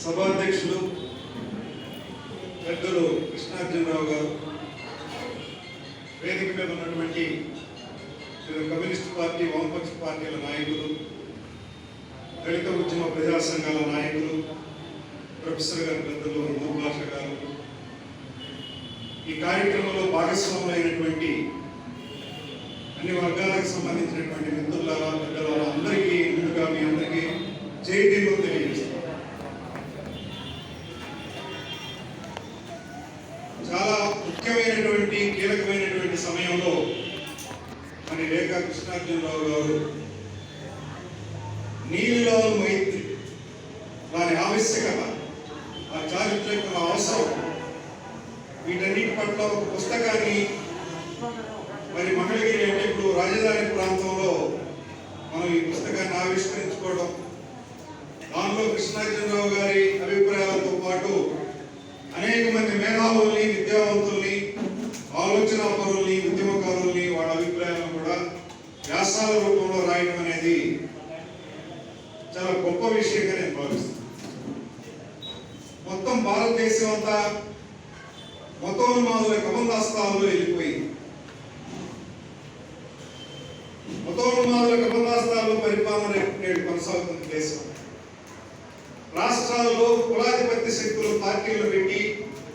సభాధ్యక్షులు పెద్దలు కృష్ణార్జునరావు గారు, వేదిక మీద ఉన్నటువంటి కమ్యూనిస్ట్ పార్టీ, వామపక్ష పార్టీల నాయకులు, దళిత ఉద్యమ ప్రజా సంఘాల నాయకులు, ప్రొఫెసర్ గారు, పెద్దలు భాష గారు, ఈ కార్యక్రమంలో భాగస్వాములైనటువంటి అన్ని వర్గాలకు సంబంధించినటువంటి మిత్రులారా, పెద్దలారా, అందరికీ ముందుగా మీ అందరికీ జైలు తెలియజేస్తాను. చాలా ముఖ్యమైనటువంటి కీలకమైనటువంటి సమయంలో మన రేఖా కృష్ణార్జునరావు గారు నీలిలో మైత్రి, దాని ఆవశ్యకత, ఆ చారిత్రక అవసరం, వీటన్నిటి పట్ల ఒక పుస్తకాన్ని మరి మంగళగిరి అంటే ఇప్పుడు రాజధాని ప్రాంతంలో మనం ఈ పుస్తకాన్ని ఆవిష్కరించుకోవడం, దానిలో కృష్ణార్జునరావు గారి అభిప్రాయాలతో పాటు అనేక మంది మేధావుల్ని, విద్యావంతుల్ని, ఆలోచన పరుల్ని, ఉద్యమకారుల్ని, వాళ్ళ అభిప్రాయాలను కూడా వ్యాసాల రూపంలో రాయడం అనేది చాలా గొప్ప విషయంగా నేను భావిస్తున్నాను. మొత్తం భారతదేశం అంతా మతోన్మాదుల కబంధాస్తాల్లో వెళ్ళిపోయింది. మతోన్మాదుల కబంధాస్తాల్లో పరిపాలన నేడు కొనసాగుతున్న దేశం. రాష్ట్రాల్లో కులాధిపత్య శక్తులు పార్టీలు పెట్టి,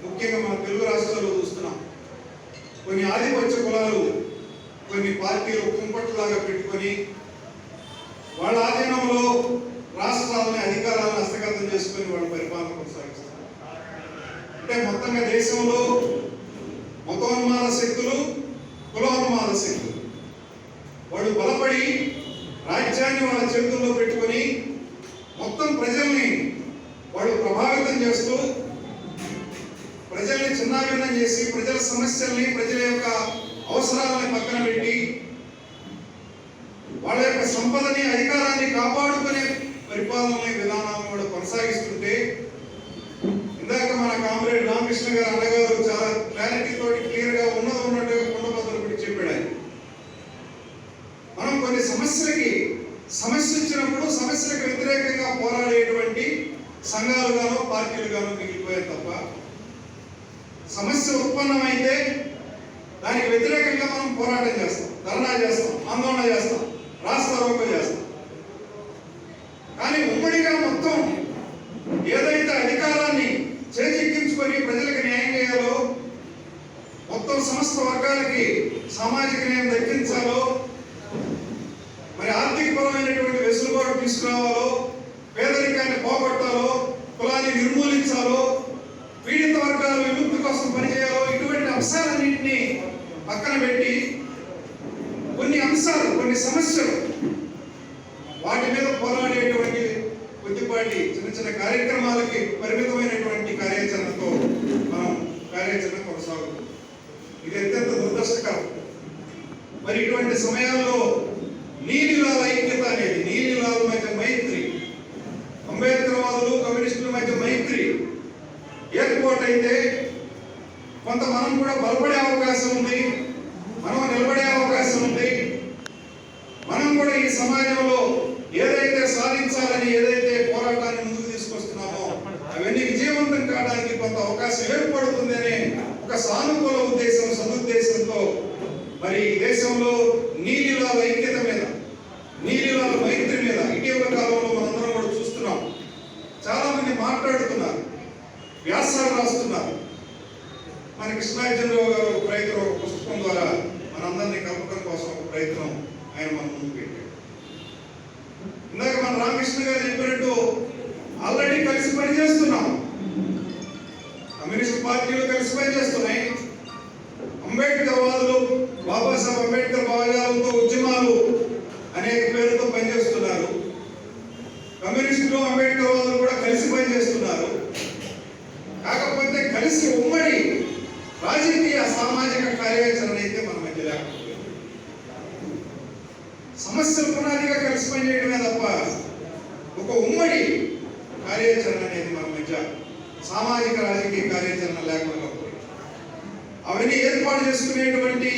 ముఖ్యంగా మన తెలుగు రాష్ట్రాల్లో చూస్తున్నాం, కొన్ని ఆధిపత్య కులాలు కొన్ని పార్టీలు కుంపట్లాగా పెట్టుకొని వాళ్ళ ఆధీనంలో రాష్ట్రాలని, అధికారాలను హస్తగతం చేసుకొని వాళ్ళ పరిపాలన కొనసాగిస్తారు. అంటే మొత్తంగా దేశంలో మతోన్మాద శక్తులు, కులోన్మాద శక్తులు వాళ్ళు బలపడి రాజ్యాన్ని వాళ్ళ చేతుల్లో పెట్టుకొని మొత్తం ప్రజల్ని వాళ్ళు ప్రభావితం చేస్తూ, ప్రజల్ని చిన్నాభిన్నం చేసి, ప్రజల సమస్యల్ని, ప్రజల యొక్క అవసరాలని పక్కన పెట్టి వాళ్ళ యొక్క సంపదని, అధికారాన్ని కాపాడుకునే పరిపాలన విధానాలను కూడా కొనసాగిస్తుంటే, ఇందాక మన కామ్రేడ్ రామకృష్ణ గారు అన్నగారు చాలా క్లారిటీతో క్లియర్ గా ఉన్నట్టుగా కొండబద్దలు పెట్టి చెప్పాడు. మనం కొన్ని సమస్య వచ్చినప్పుడు సమస్యలకు వ్యతిరేకంగా పోరాడేటువంటి సంఘాలుగానో పార్టీలుగానో మిగిలిపోయారు తప్ప, సమస్య ఉత్పన్నమైతే దానికి వ్యతిరేకంగా మనం పోరాటం చేస్తాం, ధర్నా చేస్తాం, ఆందోళన చేస్తాం, రాస్తారోకో చేస్తాం. కానీ ఉమ్మడిగా మొత్తం ఏదైతే అధికారాన్ని చేజిక్కించుకొని ప్రజలకు న్యాయం చేయాలో, మొత్తం సమస్త వర్గాలకి సామాజిక న్యాయం దక్కించాలో, మరి ఆర్థికపరమైనటువంటి వెసులుబాటు తీసుకురావాలో, పేదరికాన్ని పోగొట్టాలో, కులాన్ని నిర్మూలించాలో, పీడిత వర్గాల విముక్తి కోసం పనిచేయాలో, ఇటువంటి అంశాలన్నింటినీ పక్కన పెట్టి కొన్ని అంశాలు, కొన్ని సమస్యలు, వాటి మీద పోరాడేటువంటి కొద్దిపాటి చిన్న చిన్న కార్యక్రమాలకి పరిమితమైనటువంటి కార్యాచరణతో మనం కార్యాచరణ కొనసాగుతుంది. ఇది అత్యంత దురదృష్టకరం. మరి ఇటువంటి సమయాల్లో నీలిలాల ఐక్యత అనేది, నీలిలాల మధ్య మైత్రి, అంబేద్కర్ వాదులు కమ్యూనిస్టుల మధ్య మైత్రి ఏర్పాటైతే కొంత మనం కూడా బలపడే అవకాశం ఉంది, మనం నిలబడే అవకాశం ఉంది. మనం కూడా ఈ సమాజంలో ఏదైతే సాధించాలని, ఏదైతే పోరాటాన్ని ముందుకు తీసుకొస్తున్నామో అవన్నీ విజయవంతం కావడానికి కొంత అవకాశం ఏర్పడుతుంది అనే ఒక సానుకూల ఉద్దేశం, సదుద్దేశంతో మరి దేశంలో నీలిలాల ఐక్యత మీద, నీలిలాల మైత్రి మీద ఇటీవల కాలంలో మనందరం కూడా చూస్తున్నాం. చాలా మంది మాట్లాడుతున్నారు, వ్యాసాలు రాస్తున్నారు. మన కృష్ణార్జునరావు గారు ఒక ప్రయత్నం, ఒక పుస్తకం ద్వారా మనందరినీ కలపడం కోసం ఒక ప్రయత్నం ఆయన మన ముందు పెట్టాడు. ఇందాక మన రామకృష్ణ గారు చెప్పినట్టు ఆల్రెడీ కలిసి పనిచేస్తున్నాం, కమ్యూనిస్ట్ పార్టీలు కలిసి పనిచేస్తున్నాయి. అంబేద్కర్ వాదులు, బాబాసాహెబ్ అంబేద్కర్ భావజాలంతో ఉద్యమాలు అనేక పేరుతో పనిచేస్తున్నారు. కమ్యూనిస్టులు, అంబేద్కర్ వాదులు కూడా కలిసి పనిచేస్తున్నారు. కాకపోతే కలిసి ఉమ్మడి రాజకీయ సామాజిక కార్యాచరణ అయితే మన మధ్య లేకపోతే, సమస్యల పునాదిగా కలిసి పనిచేయడమే తప్ప ఒక ఉమ్మడి కార్యాచరణ అనేది మన మధ్య, సామాజిక రాజకీయ కార్యాచరణ లేకుండా అవన్నీ ఏర్పాటు చేసుకునేటువంటి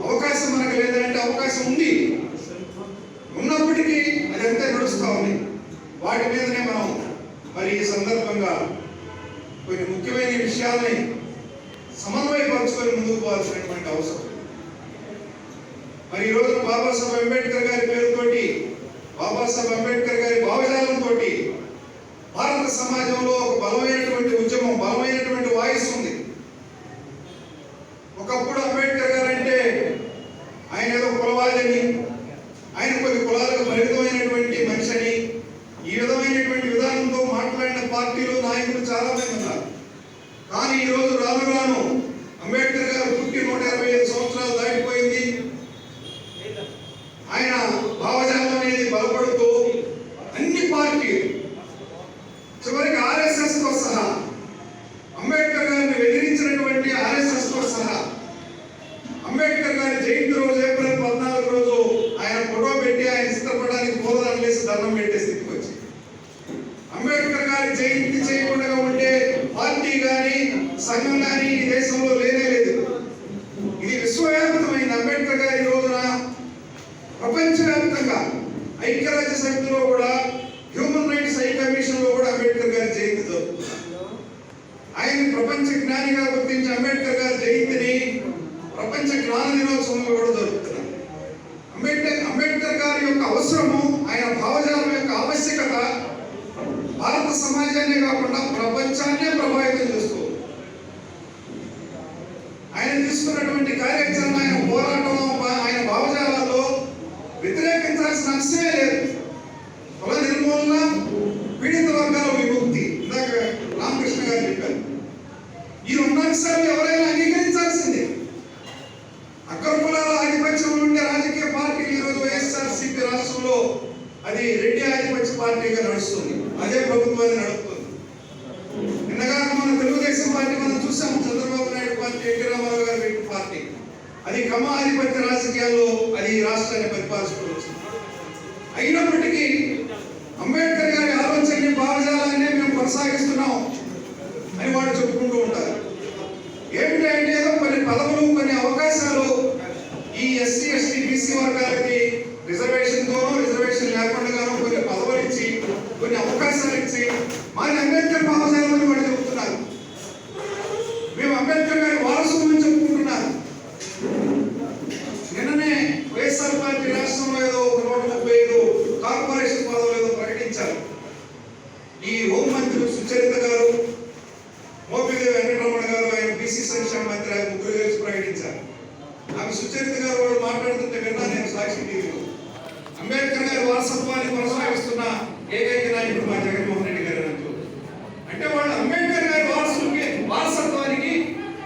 అవకాశం మనకు లేదంటే అవకాశం ఉంది. ఉన్నప్పటికీ అదంతా నడుస్తూ ఉంది. వాటి మీదనే మనం మరి ఈ సందర్భంగా కొన్ని ముఖ్యమైన విషయాల్ని సమన్వయపరుచుకొని ముందుకు పోవాల్సినటువంటి అవసరం. మరి ఈరోజు బాబాసాహెబ్ అంబేద్కర్ గారి పేరుతోటి, బాబాసాహెబ్ అంబేద్కర్ గారి భావజాలంతో భారత సమాజంలో ఒక బలమైనటువంటి ఉద్యమం, బలమైనటువంటి వాయిస్ ఉంది. ఒకప్పుడు అంబేద్కర్ గారు అంటే ఆయన ఏదో కులవాదని, ఆయన కొన్ని కులాలకు పరిమితమైనటువంటి మనిషి అని, ఈ విధమైనటువంటి విధానంతో మాట్లాడిన పార్టీలు, నాయకులు చాలా మంది ఉన్నారు. కానీ ఈరోజు రాను రాను అంబేద్కర్ గారు పుట్టి 125 సంవత్సరాలు దాటిపోయింది. ఆయన భావజాలం అనేది బలపడుతూ అన్ని పార్టీలు, చివరికి ఆర్ఎస్ఎస్ తో సహా, అంబేద్కర్ గారిని వెదిరించినటువంటి ఆర్ఎస్ఎస్ తో సహా, అంబేద్కర్ గారి జయంతి రోజు ఏప్రిల్ 14 రోజు ఆయన ఫోటో పెట్టి ఆయన చిత్రపటానికి పూలదండలు వేసి దండం పెట్టే స్థితికి వచ్చి, అంబేద్కర్ గారి జయంతి చేయకుండా ఉంటే పార్టీ కానీ సంఘం కానీ ఈ దేశంలో లేనే లేదు. ఇది విశ్వవ్యాప్తమైంది. అంబేద్కర్ గారి రోజున ప్రపంచవ్యాప్తంగా ఐక్యరాజ్య సమితిలో కూడా, హ్యూమన్ రైట్స్ హై కమిషన్ లో కూడా అంబేద్కర్ గారి జయంతి జరుపుతున్నారు. ఆయన ప్రపంచ జ్ఞానిగా గుర్తించి అంబేద్కర్ గారి జయంతిని ప్రపంచ జ్ఞాన దినోత్సవంలో కూడా జరుపుతున్నారు. అంబేద్కర్ గారి యొక్క అవసరము, ఆయన భావజాలం యొక్క ఆవశ్యకత భారత సమాజాన్ని కాకుండా ప్రపంచాన్నే ప్రభావితం చేస్తూ, ఆయన తీసుకున్నటువంటి కార్యాచరణ, ఆయన పోరాటం, ఆయన భావజాలాల్లో వ్యతిరేకించాల్సిన అంశమే లేదు. కుల నిర్మూలన, పీడిత వర్గాల విముక్తి, ఇందాక రామకృష్ణ గారు చెప్పారు. ఈ రెండు అంశాలు ఎవరైనా అంగీకరించాల్సిందే. అగ్ర కులాల ఆధిపత్యం నుండి రాజకీయ పార్టీలు ఈరోజు వైఎస్ఆర్సీపీ రాష్ట్రంలో అది రెడ్డి ఆధిపత్య పార్టీగా నడుస్తుంది. అదే ప్రభుత్వాన్ని నడుపుతుంది. నిన్నగాక మన తెలుగుదేశం పార్టీ మనం చూసాము, చంద్రబాబు నాయుడు పార్టీ, ఎన్టీ రామారావు గారు పెట్టిన పార్టీ, అది కమ్మ ఆధిపత్య రాజకీయాల్లో అది రాష్ట్రాన్ని పరిపాలిస్తూ వచ్చింది. అయినప్పటికీ అంబేద్కర్ గారి ఆలోచనని, భావజాలాన్ని మేము కొనసాగిస్తున్నాం అని వాళ్ళు చెప్పుకుంటూ ఉంటారు. ఏమిటంటే ఏదో కొన్ని పదవులు, కొన్ని అవకాశాలు ఈ ఎస్సీ, ఎస్టీ, బీసీ వర్గాలకి రిజర్వేషన్తోనో రిజర్వేషన్ లేకుండానో కొన్ని పదవులు ఇచ్చి, కొన్ని అవకాశాలు ఇచ్చి మరి అంబేద్కర్ భావజాలని వాళ్ళు చెబుతున్నారు. మేము అంబేద్కర్ గారి వారసులు అని చెప్పుకుంటున్నారు. నిన్ననే వైఎస్ఆర్ పార్టీ రాష్ట్రంలో ఏదో 135 కార్పొరేషన్ పదవులు ఏదో ప్రకటించారు. ఈ హోంమంత్రి సుచరిత గారు, మోపిదేవి వెంకటరమణ గారు, ఆయన బీసీ సంక్షేమ మంత్రి, ఆయన ముగ్గురు కలిసి ప్రకటించారు. ఆమె సుచరిత గారు వాళ్ళు మాట్లాడుతుంటే విన్నా నేను సాక్షి టీవీలో. అంబేద్కర్ గారి వారసత్వాన్ని కొనసాగిస్తున్న ఏకైక నాయకుడు మా జగన్మోహన్ రెడ్డి గారు అంటూ, అంటే వాళ్ళు అంబేద్కర్ గారి వారసత్వానికి,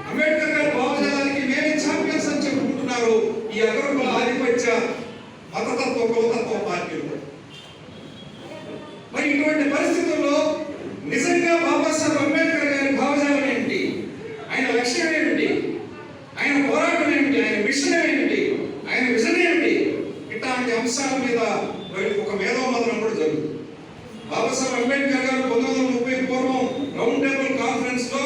అంబేద్కర్ గారి భావజాలానికి మేమే ఛాంపియన్స్ అని చెప్పుకుంటున్నారు ఈ అగ్రకుల ఆధిపత్య మతతత్వ, కులతత్వ పార్టీలు. మరి ఇటువంటి పరిస్థితుల్లో నిజంగా బాబాసాహెబ్ అంబేద్కర్ గారి భావజాలం ఏంటి, ఆయన లక్ష్యం ఏమిటి, ఆయన పోరాటం ఏమిటి, ఆయన మిషన్ ఏమిటి, ఆయన విజన్ ఏమిటి, ఇట్లాంటి అంశాల మీద ఒక మేధోమథనం కూడా జరుగుతుంది. బాబాసాహెబ్ అంబేద్కర్ గారు 1930 పూర్వం రౌండ్ టేబుల్ కాన్ఫరెన్స్ లో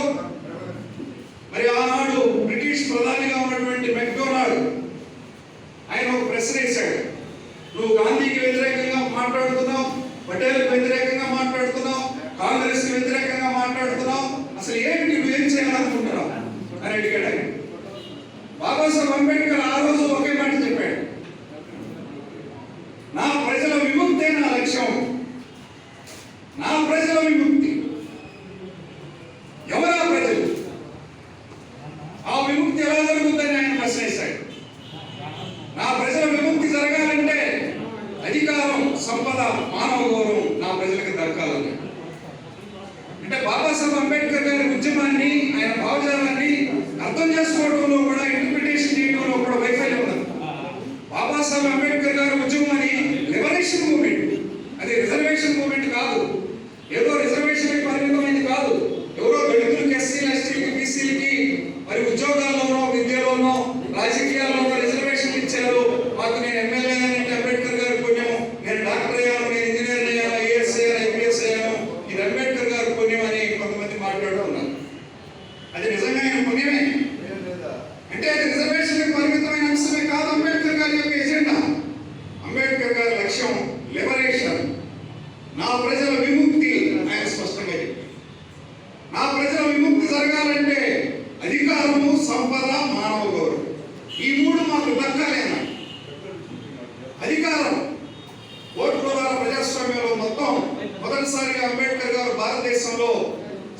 మరి ఆనాడు బ్రిటిష్ ప్రధానిగా ఉన్నటువంటి మెక్డొనాల్డ్ ఆయన ఒక ప్రశ్న వేశాడు. నువ్వు గాంధీకి వ్యతిరేకంగా మాట్లాడుతున్నావు, పటేల్కి వ్యతిరేకంగా మాట్లాడుతున్నావు, కాంగ్రెస్ కి వ్యతిరేకంగా మాట్లాడుతున్నావు, అసలు ఏంటి, నువ్వు ఏం చేయాలనుకుంటున్నావు అని అడిగాడు ఆయన. బాబాసాహెబ్ అంబేద్కర్ ఆ రోజు ఒకే మాట చెప్పాడు, నా ప్రజల విముక్తే నా లక్ష్యం, నా ప్రజల విముక్తి. ఎవరా ప్రజలు? ఆ విముక్తి ఎలా జరుగుతుందని ఆయన ప్రశ్నిస్తాడు. నా ప్రజల విముక్తి జరగాలంటే అధికారం, సంపద, మానవ గౌరవం నా ప్రజలకు దక్కాలని. అంటే బాబాసాహెబ్ అంబేద్కర్ గారి ఉద్యమాన్ని, ఆయన భావజాలాన్ని అర్థం చేసుకోవడంలో కూడా, ఇంటర్ప్రిటేషన్ చేయడంలో కూడా వైఫల్యం ఉన్నది. బాబాసాహెబ్ అంబేద్కర్ గారి ఉద్యమాన్ని లిబరేషన్ మూవ్మెంట్, అది రిజర్వేషన్ మూవ్మెంట్ కాదు, ఏదో రిజర్వేషన్ పరిమితమైంది కాదు. ఎవరో దళితులకి, ఎస్సీలు, ఎస్టీలకి, బీసీలకి మరి ఉద్యోగాల్లోనో, విద్యలోనో, రాజకీయాల్లోనో రిజర్వేషన్ ఇచ్చారు. మాకు నేను ఎమ్మెల్యే అంటే అంబేద్కర్ గారి పుణ్యం, నేను డాక్టర్ అయ్యాను, నేను ఇంజనీర్ అయ్యాను, ఐఏఎస్ అయ్యాను, ఐపీఎస్ అయ్యాను, ఇది అంబేద్కర్ గారి పుణ్యం అని కొంతమంది మాట్లాడుతున్నారు. అది నిజంగా ఆయన పుణ్యమే అంటే అది రిజర్వేషన్ పరిమితమైన అంశమే కాదు. అంబేద్కర్ గారి యొక్క ఎజెండా, అంబేద్కర్ గారి లక్ష్యం లిబరేషన్, నా ప్రజల విముక్తి ఆయన స్పష్టం జరగాలంటే అధికారము, సంపద, మానవ గౌరవం, ఈ మూడు మాకు దక్కాలేనా? అధికారం ఓట్ల ద్వారా ప్రజాస్వామ్యంలో మొదటిసారిగా అంబేద్కర్ గారు భారతదేశంలో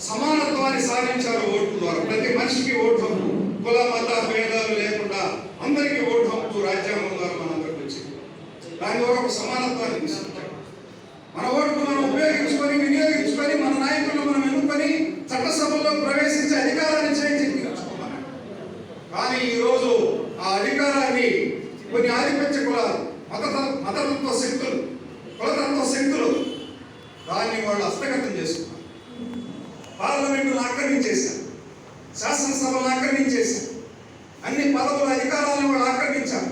సమానత్వాన్ని సాధించారు ఓట్ల ద్వారా. ప్రతి మనిషికి ఓటు హక్కు, కుల మత భేదాలు లేకుండా అందరికీ ఓటు హక్కు రాజ్యాంగం ద్వారా మనందరికి వచ్చింది. దాని ద్వారా ఒక సమానత్వాన్ని తీసుకుంటాం. మన ఓటును మనం ఉపయోగించుకొని, వినియోగించుకొని, మన నాయకులను మనం ఎన్నుకొని చట్టసభల్లో ప్రవేశించే అధికారాన్ని చేయించుకున్నాం. కానీ ఈరోజు ఆ అధికారాన్ని కొన్ని ఆధిపత్య కులాలు, మతతత్వ శక్తులు, కులతత్వ శక్తులు దాన్ని వాళ్ళు హస్తగతం చేసుకున్నారు. పార్లమెంటును ఆక్రమించేశారు, శాసనసభను ఆక్రమించేశారు, అన్ని పదవుల అధికారాలను వాళ్ళు ఆక్రమించారు,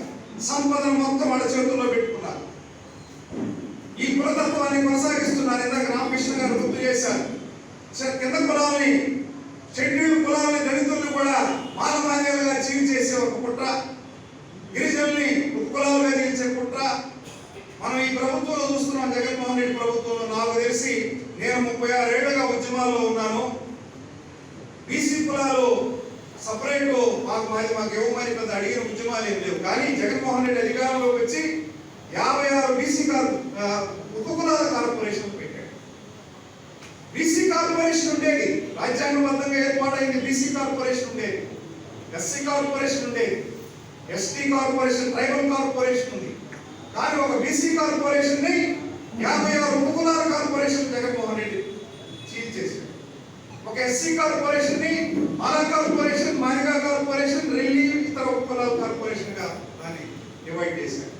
సంపదను మొత్తం వాళ్ళ చేతుల్లో పెట్టుకున్నారు. ఈ కులతత్వాన్ని కొనసాగిస్తున్నారు. ఇందాక రామకృష్ణ గారు గుర్తు చేశారు. కింద కులాలని, షెడ్యూల్డ్ కులాలని, దళితులను కూడా మానవాద్యాలుగా చీల్చేసే ఒక కుట్ర, గిరిజనుల్ని ఉపకులాలుగా చీల్చే కుట్ర మనం ఈ ప్రభుత్వంలో చూస్తున్నాం. జగన్మోహన్ రెడ్డి ప్రభుత్వంలో నాకు తెలిసి నేను 36 ఏళ్లుగా ఉద్యమాల్లో ఉన్నాను. బీసీ కులాలు సపరేట్ మాకు ఇవ్వమని పెద్ద అడిగిన ఉద్యమాలు ఏం లేవు. కానీ జగన్మోహన్ రెడ్డి అధికారంలోకి వచ్చి 56 బీసీ ఉపకులాల కార్పొరేషన్ పెట్టాడు. బీసీ కార్పొరేషన్ ఉండేది, రాజ్యాంగబద్ధంగా ఏర్పాటైంది. బీసీ కార్పొరేషన్ ఉండేది, ఎస్సీ కార్పొరేషన్ ఉండేది, ఎస్టీ కార్పొరేషన్, ట్రైబల్ కార్పొరేషన్ ఉంది. కానీ ఒక బీసీ కార్పొరేషన్ ని 56 ఉపకులాల కార్పొరేషన్ జగన్మోహన్ రెడ్డి చీల్చేశాడు. ఒక ఎస్సీ కార్పొరేషన్ ని మాలా కార్పొరేషన్, మాదిగా కార్పొరేషన్, రెల్లి, ఇతర ఉపకులాల కార్పొరేషన్ గా దాన్ని డివైడ్ చేశాడు.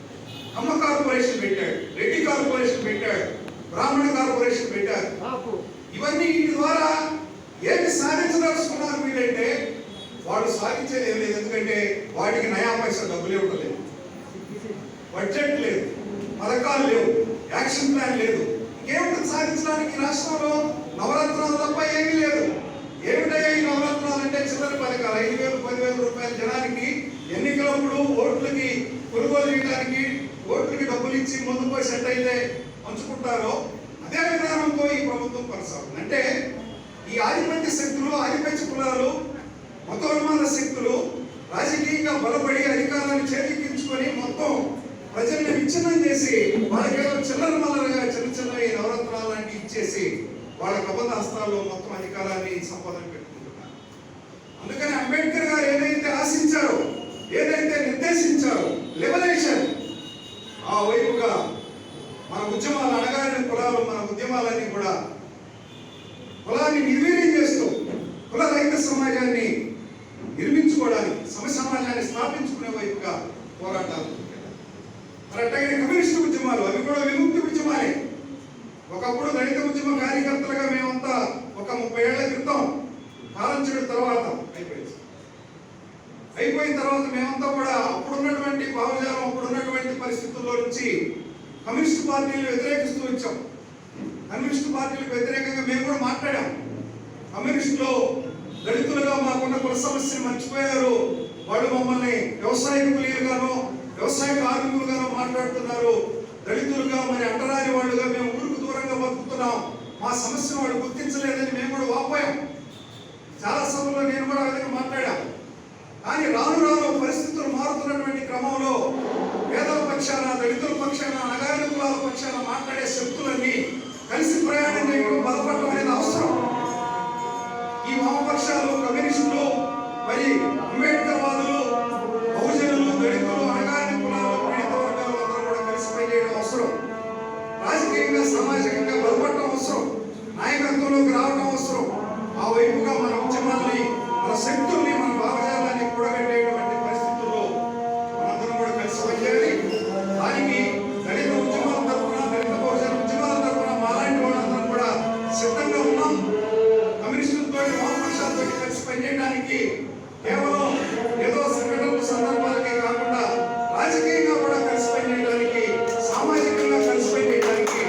అమ్మ కార్పొరేషన్ పెట్టాడు, రెడ్డి కార్పొరేషన్ పెట్టాడు, బ్రాహ్మణ కార్పొరేషన్ పెట్టారు. ఇవన్నీ వీటి ద్వారా ఏమి సాధించదలుచుకున్నారు వీళ్ళంటే వాడు సాధించేది ఏం లేదు. ఎందుకంటే వాటికి నయా పైసా డబ్బులు ఇవ్వడం లేదు, బడ్జెట్ లేదు, పథకాలు లేవు, యాక్షన్ ప్లాన్ లేదు. ఇంకేమిటి సాధించడానికి? రాష్ట్రంలో నవరత్నాలు తప్ప ఏమీ లేదు. ఏమిటయ్యా ఈ నవరత్నాలు అంటే? చిల్లర పథకాలు, 5,000, 10,000 రూపాయల జనానికి ఎన్నికలప్పుడు ఓట్లకి కొనుగోలు చేయడానికి, ఓట్లకి డబ్బులు ఇచ్చి ముందుకు పోయి సెట్ అయితే పంచుకుంటారో అదే విధానంతో ఈ ప్రభుత్వం కొనసాగుతుంది. అంటే ఈ ఆధిపత్య శక్తులు, ఆధిపత్య కులాలు, మతోన్మాద శక్తులు రాజకీయంగా బలపడి అధికారాన్ని చేజిక్కించుకొని మొత్తం ప్రజల్ని విచ్ఛిన్నం చేసి వాళ్ళకేదో చిల్లర మల్లరగా చిన్న ఈ నవరత్నాలు లాంటివి ఇచ్చేసి వాళ్ళ కబంధ హస్తాల్లో మొత్తం అధికారాన్ని, సంపదను పెట్టుకుంటున్నారు. అందుకని అంబేద్కర్ గారు ఏదైతే ఆశించారో, ఏదైతే నిర్దేశించారో లిబరేషన్, ఆ వైపుగా మన ఉద్యమాలు, అణగారిన కులాలు, మన ఉద్యమాలన్నీ కూడా కులాన్ని నిర్వీర్యం చేస్తూ కుల రహిత సమాజాన్ని నిర్మించుకోవడానికి, సమాజాన్ని స్థాపించుకునే వైపుగా పోరాటాలు. మరి అట్లాగే కమ్యూనిస్టు ఉద్యమాలు, అవి కూడా విముక్తి ఉద్యమాలే. ఒకప్పుడు దళిత ఉద్యమ కార్యకర్తలుగా మేమంతా ఒక 30 ఏళ్ల క్రితం కాలం చెడు తర్వాత అయిపోయిన తర్వాత మేమంతా కూడా అప్పుడున్నటువంటి భావజాలం, అప్పుడున్నటువంటి పరిస్థితుల్లో నుంచి కమ్యూనిస్టు పార్టీలు వ్యతిరేకిస్తూ వచ్చాం. కమ్యూనిస్టు పార్టీలకు వ్యతిరేకంగా మేము కూడా మాట్లాడాం. కమ్యూనిస్టులో దళితులుగా మాకున్న కుల సమస్యను మర్చిపోయారు. వాళ్ళు మమ్మల్ని వ్యవసాయ కూలీలుగానో, వ్యవసాయ కార్మికులుగానో మాట్లాడుతున్నారు. దళితులుగా, మరి అంటరాని వాళ్ళుగా మేము ఊరుకు దూరంగా బతుకుతున్నాం, మా సమస్యను వాళ్ళు గుర్తించలేదని మేము కూడా వాపోయాం. చాలా సభలో నేను కూడా విధంగా మాట్లాడాను. కానీ రాను రాను పరిస్థితులు మారుతున్నటువంటి క్రమంలో పేదల పక్షాన, దళితుల పక్షాన, అణగారిన కులాల పక్షాన మాట్లాడే శక్తులన్నీ కలిసి ప్రయాణం చేయడం, బలపడడం అనేది అవసరం. ఈ వామపక్షాలు, కమ్యూనిస్టులు, మరి అంబేద్కర్ వాదులు, బహుజనులు, దళితులు, అణగారిన కులాలు, పీడిత వర్గాలు అందరూ కూడా కలిసి పనిచేయడం అవసరం. రాజకీయంగా, సామాజికంగా బలపడటం అవసరం. నాయకత్వంలోకి రావడం అవసరం. ఆ వైపుగా మన ఉద్యమాల్ని, మన శక్తుల్ని, మన భావజాలాన్ని కూడగట్టేటువంటి పరిస్థితుల్లో మనందరం కూడా కలిసి పనిచేయాలి. దానికి దళిత ఉద్యమాల తరఫున, దళిత బహుజన ఉద్యమాల తరఫున మాలాంటి వాళ్ళందరం కూడా సిద్ధంగా ఉన్నాం. కమ్యూనిస్టులతో, వామపక్షాలతో కలిసి పనిచేయడానికి కేవలం ఏదో సంఘటనల సందర్భాలకే కాకుండా రాజకీయంగా కూడా కలిసి పనిచేయడానికి, సామాజికంగా కలిసి పనిచేయడానికి,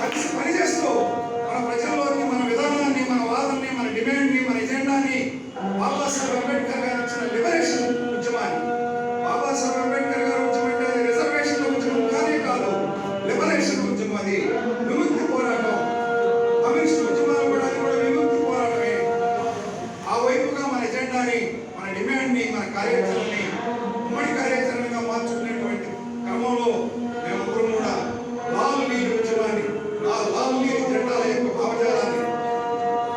కలిసి పనిచేస్తూ మన ప్రజల్లోకి మన విధానాన్ని, మన వాదనని, మన డిమాండ్ని, మన ఎజెండాని బాబాసాహెబ్ అంబేద్కర్ గారు ఇచ్చిన లిబరేషన్ ఉద్యమాన్ని, బాబాసాహెబ్ అంబేద్కర్ గారు ఉద్యమం అంటే రిజర్వేషన్ల ఉద్యమం కానే కాదు, లిబరేషన్ ఉద్యమం. అది విముక్తి పోరాటం. కమ్యూనిస్ట్ ఉద్యమాలు కూడా, అది కూడా కార్యాచరణని ఉమ్మడి కార్యాచరణగా మార్చుకునేటువంటి క్రమంలో మేమందరం కూడా లాల్ నీరు ఉద్యమాన్ని, ఆ లాల్ నీరు జెండాల యొక్క భావజాలాన్ని,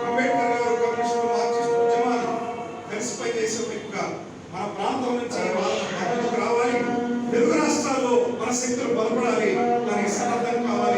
అంబేద్కర్ గారు కమ్యూనిస్టు మార్క్సిస్టు ఉద్యమాన్ని కలిసిపై చేసే వైపుగా మన ప్రాంతం నుంచి వాళ్ళ మద్దతుకు రావాలి. తెలుగు రాష్ట్రాల్లో మన శక్తులు బలపడాలి. దానికి సన్నద్ధం కావాలి.